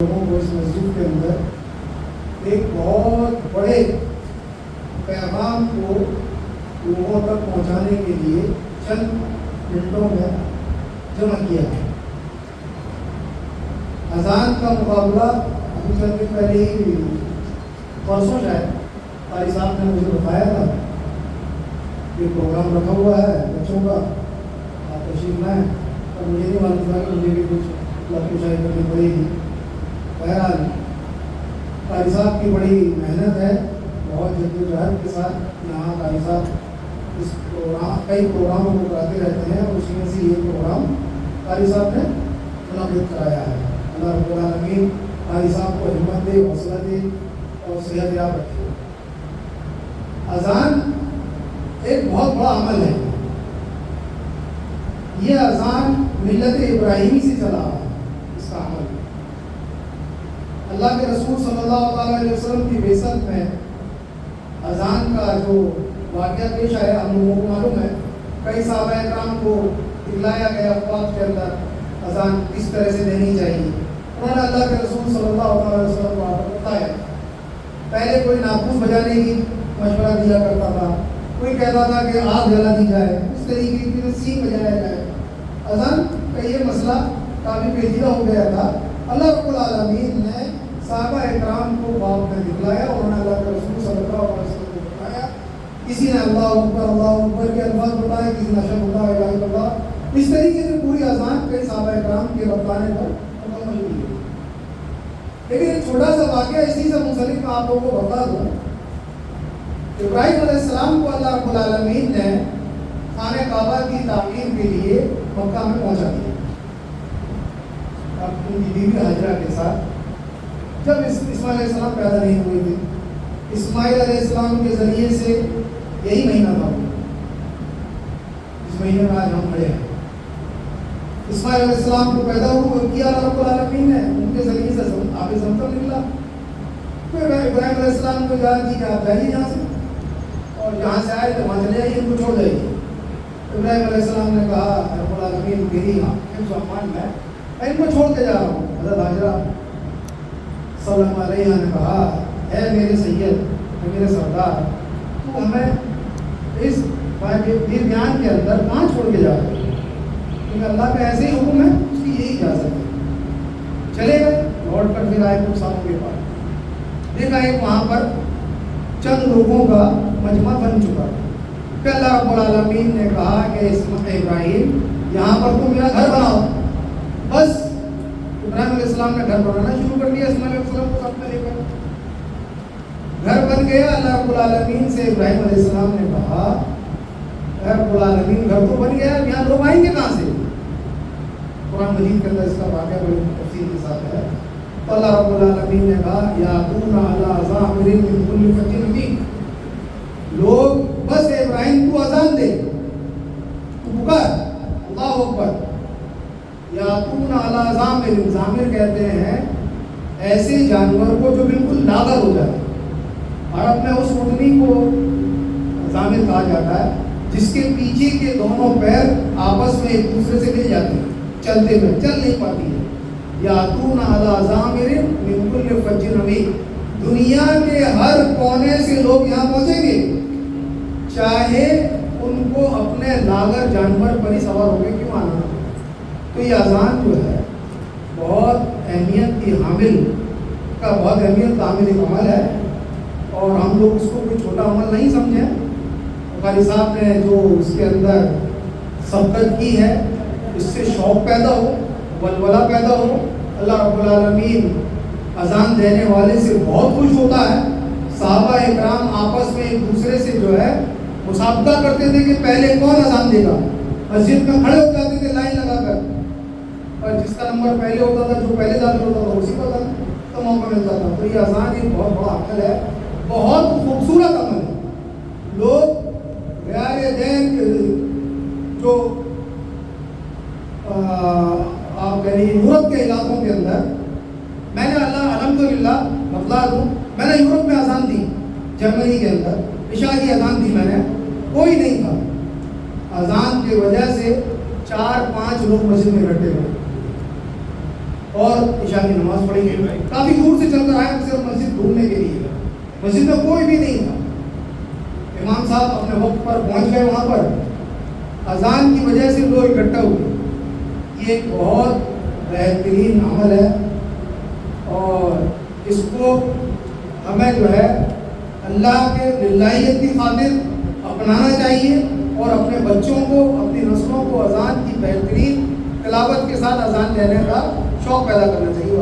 لوگوں کو اس مسجد کے اندر ایک بہت بڑے پیغام کو لوگوں تک پہنچانے کے لیے چند منٹوں میں جمع کیا ہے۔ اذان کا مقابلہ ابھی چند دن پہلے ہی پرسوں شاید قاری صاحب نے مجھے بتایا تھا کہ پروگرام رکھا ہوا ہے بچوں کا، آپ تشریف لائیں، اور مجھے نہیں معلوم تھا کہ مجھے بھی کچھ لفظ شاید کرنی پڑے گی۔ بہرحال قاری صاحب کی بڑی محنت ہے، بہت جدوجہد کے ساتھ یہاں قاری صاحب اس پروگرام کئی پروگراموں کو کراتے رہتے ہیں، اور اسی میں سے یہ پروگرام قاری صاحب نے منعقد کرایا ہے۔ اللہ رب العالمین قاری صاحب کو ہمت دے، حوصلہ دے اور صحت یاب رکھے۔ اذان ایک بہت بڑا عمل ہے، یہ اذان ملت ابراہیمی سے چلا ہے۔ اس کا عمل اللہ کے رسول صلی اللہ علیہ وسلم کی بعثت میں اذان کا جو واقعہ پیش آیا ہم لوگوں کو معلوم ہے۔ کئی صحابہ اکرام کو دکھلایا گیا اوقات کے اندر اذان کس طرح سے دینی چاہیے، انہوں نے اللہ کے رسول صلی اللہ علیہ وسلم کو بتایا۔ پہلے کوئی ناقوس بجانے کی مشورہ دیا کرتا تھا، کوئی کہتا تھا کہ آگ جلا دی جائے، اس طریقے کی سینگ بجایا جائے۔ اذان کا یہ مسئلہ کافی پیچیدہ ہو گیا تھا۔ اللہ رب العالمین نے صحابہ اکرام کو خواب میں دکھلایا، انہوں نے اللہ کے رسول صلی اللہ علیہ وسلم کو بتایا۔ کسی نے اللہ اکبر کے الفاظ بتائے، کسی نے اشہد اللہ الہ الا اللہ۔ اس طریقے سے پوری اذان کئی صحابہ اکرام کے بتانے پر مکمل ہوئی ہے۔ لیکن ایک چھوٹا سا واقعہ اسی سے منسلک میں آپ لوگوں کو بتا دوں۔ ابراہیم علیہ السلام کو اللہ رب العالمین نے خانہ کعبہ کی تعمیر کے لیے مکہ میں پہنچا دیا۔ اب ان کی بیوی ہاجرہ کے ساتھ جب اسماعیل علیہ السلام پیدا نہیں ہوئے تھے، اسماعیل علیہ السلام کے ذریعے سے یہی مہینہ تھا جس مہینے میں آج ہم کھڑے ہیں۔ اسماعیل علیہ السلام کو پیدا کیا اللہ رب العالمین نے، ان کے ذریعے سے آب زمزم نکلا۔ پھر ابراہیم علیہ السلام کو اجازت دی کہ آپ جائیے یہاں سے، اور جہاں سے آئے تو وہاں چلے جائیے، ان کو چھوڑ جائیے۔ ابراہیم علیہ السلام نے کہا رب العالمین میری حفظ و امان میں ان کو چھوڑ کے جا رہا ہوں۔ حضرت ہاجرہ صلی اللہ علیہ وسلم نے کہا اے میرے سید، اے میرے سردار، تو ہمیں اس درمیان کے اندر کہاں چھوڑ کے جا رہے ہیں؟ کیونکہ اللہ کا ایسے ہی حکم ہے، اس کی یہی اجازت ہے۔ چلے گئے، لوٹ کر پھر آئے صاحبوں کے پاس، دیکھا ایک وہاں پر چند لوگوں کا مجمع بن چکا۔ پھر اللہ رب العالمین نے کہا کہ ابراہیم یہاں پر تم میرا گھر بناؤ۔ بس ابراہیم علیہ السلام نے گھر بنانا شروع کر دیا، اسماعیل علیہ السلام کو ساتھ میں لے کر گھر بن گیا۔ اللہ رب العالمین سے ابراہیم علیہ السلام نے کہا اے رب العالمین گھر تو بن گیا، یہاں لوگ آئیں گے کہاں سے؟ قرآن مجید کے اندر اس کا واقعہ بڑی تفصیل کے ساتھ ہے۔ تو اللہ رب العالمین نے کہا یاتون علی ظاہر من کل فج عمیق، لوگ بس ابراہیم کو اذان دے، تو پکار اللہ اکبر۔ یاتون علی ظامر، ظامر کہتے ہیں ایسے جانور کو جو بالکل لاغر ہو جائے۔ عرب میں اس اونٹنی کو ظامر کہا جاتا ہے جس کے پیچھے کے دونوں پیر آپس میں ایک دوسرے سے مل جاتے ہیں، چلتے ہوئے چل نہیں پاتی ہے۔ یاتون علی ظامر من کل فج عمیق، دنیا کے ہر کونے سے لوگ یہاں پہنچیں گے، چاہے ان کو اپنے لاغر جانور پر ہی سوار ہو کے کیوں آنا۔ تو یہ اذان جو ہے بہت اہمیت کی حامل کا بہت اہمیت کا حامل ایک عمل ہے، اور ہم لوگ اس کو کوئی چھوٹا عمل نہیں سمجھیں۔ قاری صاحب نے جو اس کے اندر سبقت کی ہے، اس سے شوق پیدا ہو، ولولہ پیدا ہو۔ اللہ رب العالمین اذان دینے والے سے بہت خوش ہوتا ہے۔ صحابہ اکرام آپس میں ایک دوسرے سے جو ہے مسابقہ کرتے تھے کہ پہلے کون اذان دے گا۔ مسجد میں کھڑے ہو جاتے تھے لائن لگا کر، اور جس کا نمبر پہلے ہوتا تھا، جو پہلے داخل ہوتا تھا، اسی کو موقع ملتا تھا۔ تو یہ اذان ایک بہت بڑا عمل ہے، بہت خوبصورت عمل ہے۔ لوگ غیر دین جو آپ کہہ لیجیے یورپ کے علاقوں کے اندر، میں نے الحمدللہ بتلا دوں، میں نے یورپ میں اذان دی، جرمنی کے اندر عشاء کی اذان دی میں نے، کوئی نہیں تھا۔ اذان کی وجہ سے 4-5 لوگ مسجد میں اکٹھے ہوئے، اور عشاء کی نماز پڑھیں گے. کافی دور سے چل کر آئے صرف مسجد ڈھونڈنے کے لیے. مسجد میں کوئی بھی نہیں تھا. امام صاحب اپنے وقت پر پہنچ گئے وہاں پر. اذان کی وجہ سے لوگ اکٹھا ہوئے. یہ ایک بہت بہترین عمل ہے اور اس کو ہمیں جو ہے اللہ کے للہیت کی خاطر اپنانا چاہیے اور اپنے بچوں کو اپنی نسلوں کو اذان کی بہترین تلاوت کے ساتھ اذان لینے کا شوق پیدا کرنا چاہیے.